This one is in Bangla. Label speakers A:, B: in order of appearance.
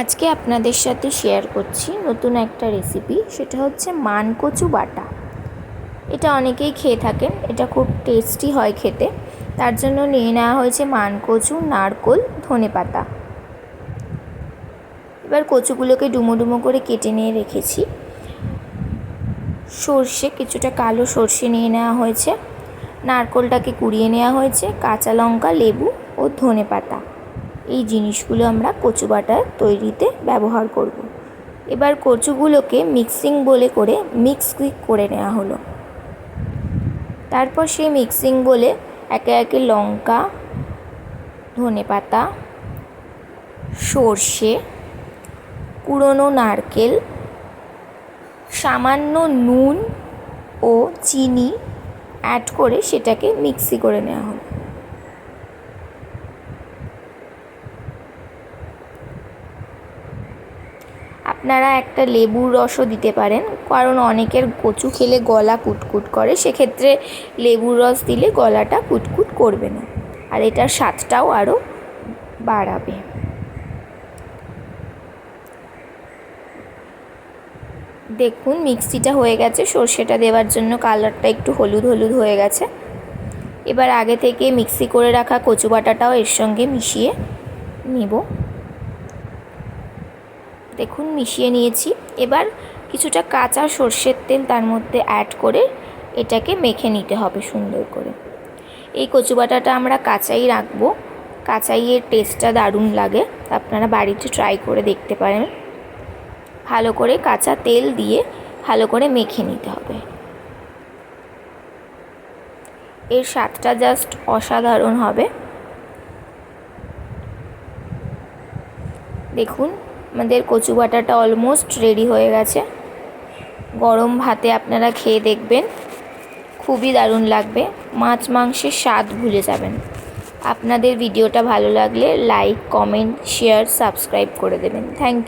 A: আজকে আপনাদের সাথে শেয়ার করছি নতুন একটা রেসিপি, সেটা হচ্ছে মানকচু বাটা। এটা অনেকেই খেয়ে থাকেন, এটা খুব টেস্টি হয় খেতে। তার জন্য নিয়ে নেওয়া হয়েছে মানকচু, নারকোল, ধনেপাতা। এবার কচুগুলোকে ডুমো ডুমো করে কেটে নিয়ে রেখেছি। সর্ষে, কিছুটা কালো সর্ষে নিয়ে নেওয়া হয়েছে। নারকোলটাকে কুড়িয়ে নেওয়া হয়েছে। কাঁচা লঙ্কা, লেবু ও ধনেপাতা, এই জিনিসগুলো আমরা কচু বাটা তৈরিতে ব্যবহার করব। এবার কচুগুলোকে মিক্সিং বলে করে মিক্স করে নেওয়া হলো। তারপর সেই মিক্সিং বলে একে একে লঙ্কা, ধনেপাতা, সর্ষে, কুড়োনো নারকেল, সামান্য নুন ও চিনি অ্যাড করে সেটাকে মিক্সি করে নেওয়া হলো। আপনারা একটা লেবুর রসও দিতে পারেন, কারণ অনেকের কচু খেলে গলা কুটকুট করে, সেক্ষেত্রে লেবুর রস দিলে গলাটা কুটকুট করবে না, আর এটার স্বাদটাও আরও বাড়াবে। দেখুন মিক্সিটা হয়ে গেছে। সর্ষেটা দেওয়ার জন্য কালারটা একটু হলুদ হলুদ হয়ে গেছে। এবার আগে থেকে মিক্সি করে রাখা কচু বাটাটাও এর সঙ্গে মিশিয়ে নেব। দেখুন মিশিয়ে নিয়েছি। এবার কিছুটা কাঁচা সর্ষের তেল তার মধ্যে অ্যাড করে এটাকে মেখে নিতে হবে সুন্দর করে। এই কচু বাটাটা আমরা কাঁচাই রাখবো, কাঁচাইয়ের টেস্টটা দারুণ লাগে, আপনারা বাড়িতে ট্রাই করে দেখতে পারেন। ভালো করে কাঁচা তেল দিয়ে ভালো করে মেখে নিতে হবে। এর স্বাদটা জাস্ট অসাধারণ হবে। দেখুন আমাদের কচু বাটাটা অলমোস্ট রেডি হয়ে গেছে। গরম ভাতে আপনারা খেয়ে দেখবেন, খুবই দারুণ লাগবে। মাছ মাংসের স্বাদ ভুলে যাবেন। আপনাদের ভিডিওটা ভালো লাগলে লাইক, কমেন্ট, শেয়ার, সাবস্ক্রাইব করে দেবেন। Thank you.